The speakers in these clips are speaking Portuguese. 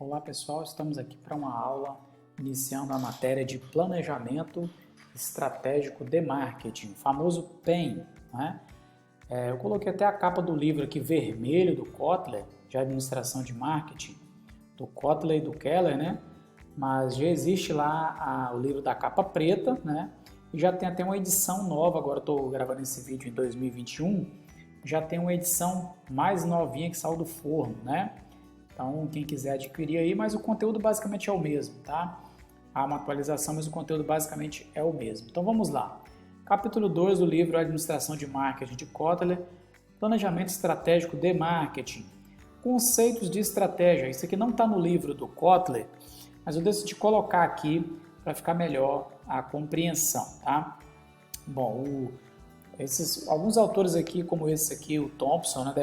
Olá pessoal, estamos aqui para uma aula iniciando a matéria de Planejamento Estratégico de Marketing, o famoso PEM, né? Eu coloquei até a capa do livro aqui vermelho do Kotler, de Administração de Marketing, do Kotler e do Keller, né? Mas já existe lá o livro da capa preta, né? E já tem até uma edição nova, agora estou gravando esse vídeo em 2021, já tem uma edição mais novinha que saiu do forno, né? Então, quem quiser adquirir aí, mas o conteúdo basicamente é o mesmo, tá? Há uma atualização, mas o conteúdo basicamente é o mesmo. Então, vamos lá. Capítulo 2 do livro Administração de Marketing de Kotler, Planejamento Estratégico de Marketing. Conceitos de estratégia. Isso aqui não está no livro do Kotler, mas eu decidi colocar aqui para ficar melhor a compreensão, tá? Bom, alguns autores aqui, como esse aqui, o Thompson, né,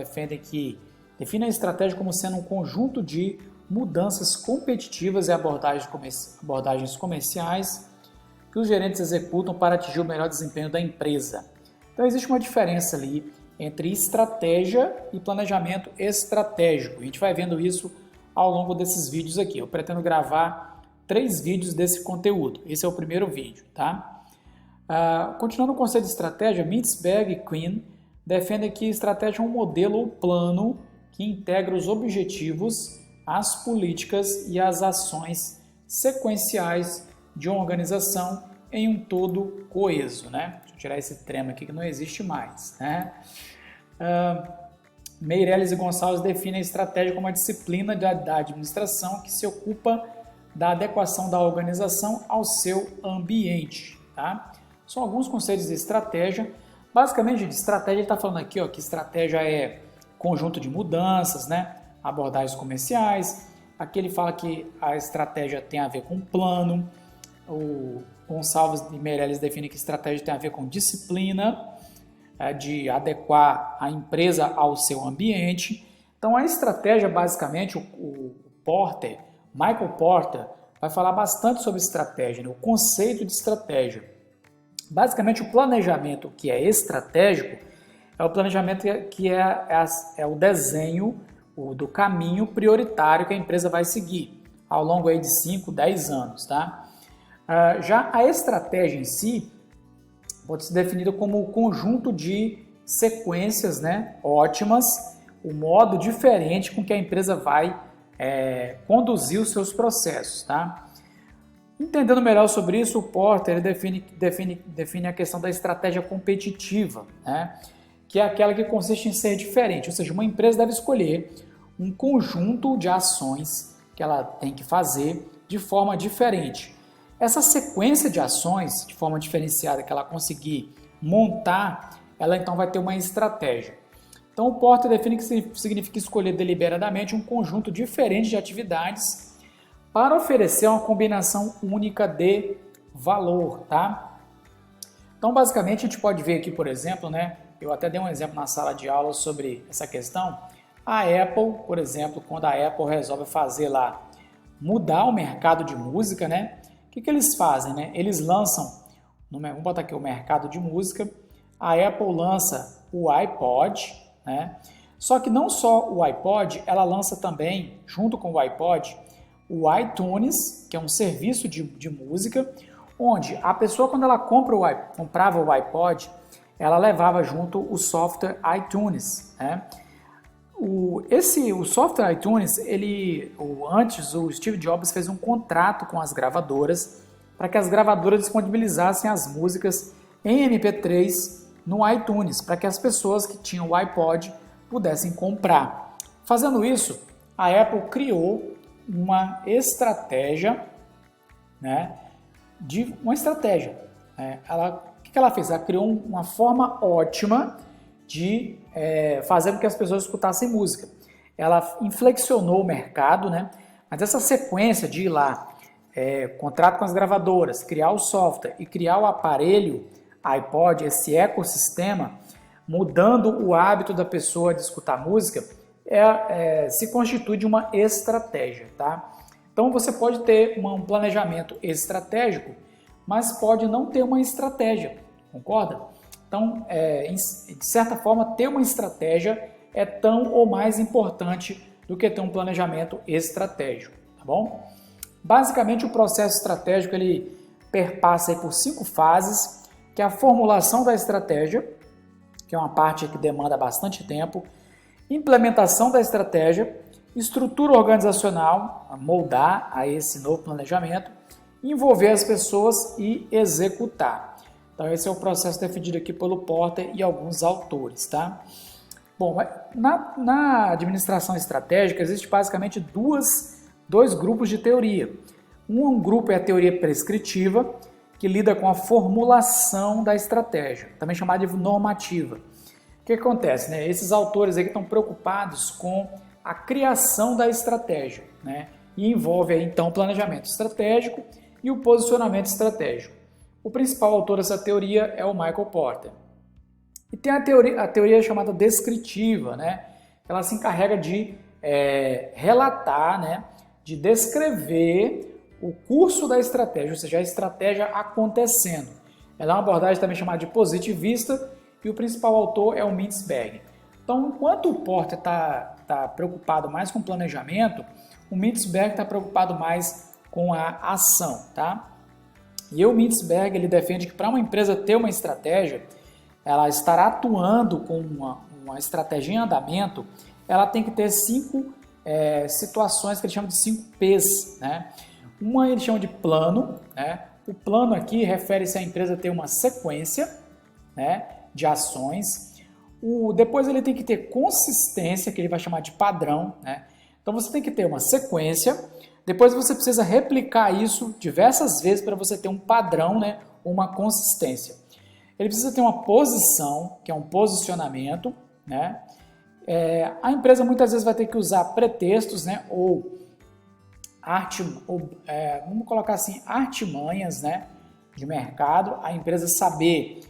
define a estratégia como sendo um conjunto de mudanças competitivas e abordagens comerciais que os gerentes executam para atingir o melhor desempenho da empresa. Então, existe uma diferença ali entre estratégia e planejamento estratégico. A gente vai vendo isso ao longo desses vídeos aqui. Eu pretendo gravar 3 vídeos desse conteúdo. Esse é o primeiro vídeo, tá? Continuando o conceito de estratégia, Mintzberg e Quinn defendem que estratégia é um modelo ou plano que integra os objetivos, as políticas e as ações sequenciais de uma organização em um todo coeso, né? Deixa eu tirar esse trema aqui que não existe mais, né? Meirelles e Gonçalves definem a estratégia como a disciplina da administração que se ocupa da adequação da organização ao seu ambiente, tá? São alguns conceitos de estratégia. Basicamente, de estratégia, ele está falando aqui, ó, que estratégia é conjunto de mudanças, né? Abordagens comerciais. Aqui ele fala que a estratégia tem a ver com plano. O Gonçalves e Meirelles define que estratégia tem a ver com disciplina, de adequar a empresa ao seu ambiente. Então, a estratégia, basicamente, o Porter, Michael Porter, vai falar bastante sobre estratégia, né? O conceito de estratégia. Basicamente, o planejamento que é estratégico é o planejamento que é o desenho do caminho prioritário que a empresa vai seguir ao longo aí de 5, 10 anos. Tá? Já a estratégia em si pode ser definida como o conjunto de sequências, né, ótimas, o modo diferente com que a empresa vai conduzir os seus processos. Tá? Entendendo melhor sobre isso, o Porter define a questão da estratégia competitiva, né? Que é aquela que consiste em ser diferente, ou seja, uma empresa deve escolher um conjunto de ações que ela tem que fazer de forma diferente. Essa sequência de ações, de forma diferenciada, que ela conseguir montar, ela então vai ter uma estratégia. Então, o Porter define que significa escolher deliberadamente um conjunto diferente de atividades para oferecer uma combinação única de valor, tá? Então, basicamente, a gente pode ver aqui, por exemplo, né? Eu até dei um exemplo na sala de aula sobre essa questão. A Apple, por exemplo, quando a Apple resolve fazer lá, mudar o mercado de música, né? O que eles fazem, né? Eles lançam, vamos botar aqui o mercado de música, a Apple lança o iPod, né? Só que não só o iPod, ela lança também, junto com o iPod, o iTunes, que é um serviço de música, onde a pessoa, quando ela comprava o iPod, ela levava junto o software iTunes, né? O software iTunes, antes o Steve Jobs fez um contrato com as gravadoras para que as gravadoras disponibilizassem as músicas em MP3 no iTunes, para que as pessoas que tinham o iPod pudessem comprar. Fazendo isso, a Apple criou uma estratégia, né? O que ela fez? Ela criou uma forma ótima de fazer com que as pessoas escutassem música. Ela inflexionou o mercado, né? Mas essa sequência de ir lá, contrato com as gravadoras, criar o software e criar o aparelho iPod, esse ecossistema, mudando o hábito da pessoa de escutar música, se constitui de uma estratégia. Tá? Então você pode ter um planejamento estratégico, mas pode não ter uma estratégia, concorda? Então, de certa forma, ter uma estratégia é tão ou mais importante do que ter um planejamento estratégico. bom? Basicamente, o processo estratégico ele perpassa aí por 5 fases, que é a formulação da estratégia, que é uma parte que demanda bastante tempo, implementação da estratégia, estrutura organizacional, moldar a esse novo planejamento, envolver as pessoas e executar. Então esse é o processo definido aqui pelo Porter e alguns autores, tá? Bom, na administração estratégica existe basicamente dois grupos de teoria. Um grupo é a teoria prescritiva, que lida com a formulação da estratégia, também chamada de normativa. O que acontece, né? Esses autores aí que estão preocupados com a criação da estratégia, né? E envolve aí, então o planejamento estratégico e o posicionamento estratégico. O principal autor dessa teoria é o Michael Porter. E tem a teoria chamada descritiva, né? Ela se encarrega de relatar, né? De descrever o curso da estratégia, ou seja, a estratégia acontecendo. Ela é uma abordagem também chamada de positivista e o principal autor é o Mintzberg. Então, enquanto o Porter está preocupado mais com o planejamento, o Mintzberg está preocupado mais com a ação, tá? E o Mintzberg ele defende que para uma empresa ter uma estratégia, ela estará atuando com uma estratégia em andamento, ela tem que ter 5 situações que ele chama de 5 P's, né? Uma ele chama de plano, né? O plano aqui refere-se à empresa ter uma sequência, né, de ações. Depois ele tem que ter consistência, que ele vai chamar de padrão, né? Então você tem que ter uma sequência, depois você precisa replicar isso diversas vezes para você ter um padrão, né, uma consistência. Ele precisa ter uma posição, que é um posicionamento, né? A empresa muitas vezes vai ter que usar pretextos, né, vamos colocar assim, artimanhas, né, de mercado, a empresa saber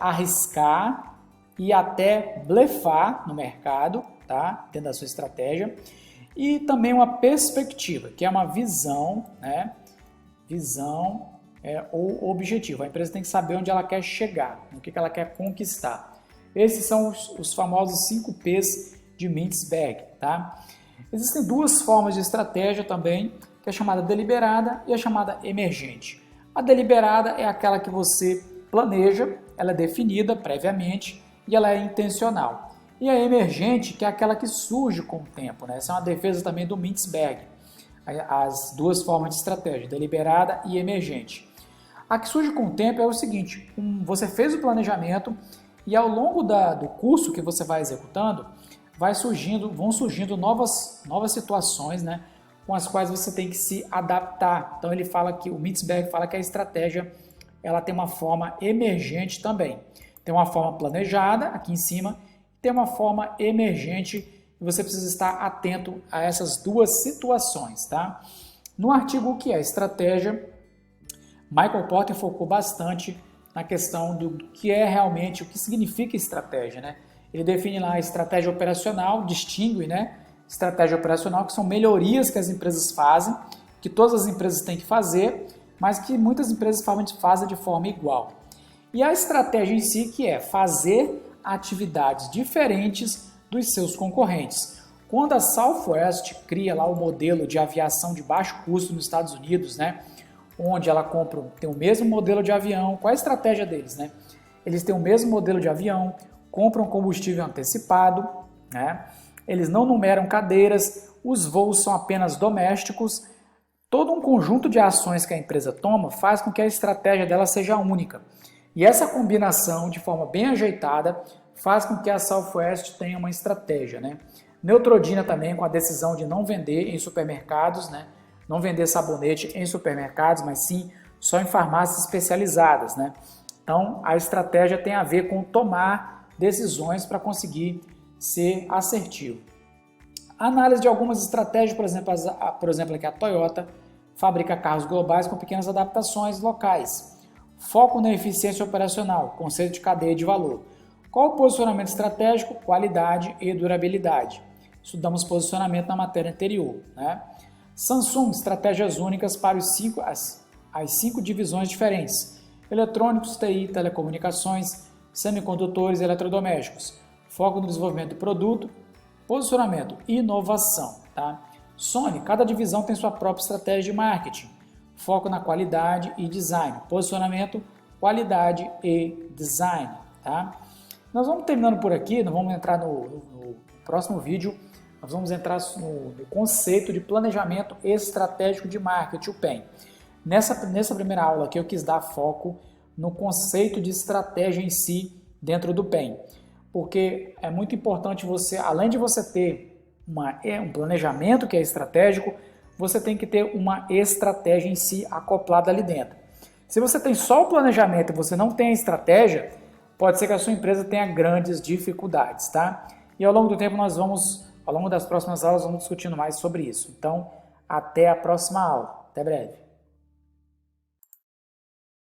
arriscar e até blefar no mercado, tá, dentro da sua estratégia, e também uma perspectiva, que é uma visão, né, ou objetivo. A empresa tem que saber onde ela quer chegar, o que ela quer conquistar. Esses são os famosos 5 P's de Mintzberg, tá? Existem 2 formas de estratégia também, que é a chamada deliberada e a chamada emergente. A deliberada é aquela que você planeja, ela é definida previamente e ela é intencional. E a emergente, que é aquela que surge com o tempo, né? Essa é uma defesa também do Mintzberg. As 2 formas de estratégia, deliberada e emergente. A que surge com o tempo é o seguinte, você fez o planejamento e ao longo do curso que você vai executando, vão surgindo novas situações, né, com as quais você tem que se adaptar. Então o Mintzberg fala que a estratégia ela tem uma forma emergente também. Tem uma forma planejada aqui em cima, tem uma forma emergente e você precisa estar atento a essas 2 situações, tá? No artigo O que é estratégia, Michael Porter focou bastante na questão do que é realmente, o que significa estratégia, né? Ele define lá a estratégia operacional, distingue, né? Estratégia operacional, que são melhorias que as empresas fazem, que todas as empresas têm que fazer, mas que muitas empresas fazem de forma igual. E a estratégia em si, que é fazer atividades diferentes dos seus concorrentes. Quando a Southwest cria lá o modelo de aviação de baixo custo nos Estados Unidos, né? Onde ela tem o mesmo modelo de avião, qual é a estratégia deles, né? Eles têm o mesmo modelo de avião, compram combustível antecipado, né? Eles não numeram cadeiras, os voos são apenas domésticos. Todo um conjunto de ações que a empresa toma faz com que a estratégia dela seja única. E essa combinação, de forma bem ajeitada, faz com que a Southwest tenha uma estratégia, né? Neutrogena também, com a decisão de não vender em supermercados, né? Não vender sabonete em supermercados, mas sim só em farmácias especializadas, né? Então, a estratégia tem a ver com tomar decisões para conseguir ser assertivo. A análise de algumas estratégias, por exemplo, aqui a Toyota fabrica carros globais com pequenas adaptações locais. Foco na eficiência operacional, conceito de cadeia de valor. Qual o posicionamento estratégico, qualidade e durabilidade? Estudamos posicionamento na matéria anterior, né? Samsung, estratégias únicas para as 5 divisões diferentes: eletrônicos, TI, telecomunicações, semicondutores e eletrodomésticos. Foco no desenvolvimento do produto, posicionamento e inovação, tá? Sony, cada divisão tem sua própria estratégia de marketing. Foco na qualidade e design. Posicionamento, qualidade e design. Tá? Nós vamos terminando por aqui, nós vamos entrar no próximo vídeo, nós vamos entrar no conceito de planejamento estratégico de marketing, o PEM. Nessa primeira aula aqui eu quis dar foco no conceito de estratégia em si dentro do PEM, porque é muito importante você, além de você ter um planejamento que é estratégico, você tem que ter uma estratégia em si acoplada ali dentro. Se você tem só o planejamento e você não tem a estratégia, pode ser que a sua empresa tenha grandes dificuldades, tá? E ao longo do tempo ao longo das próximas aulas, vamos discutindo mais sobre isso. Então, até a próxima aula. Até breve.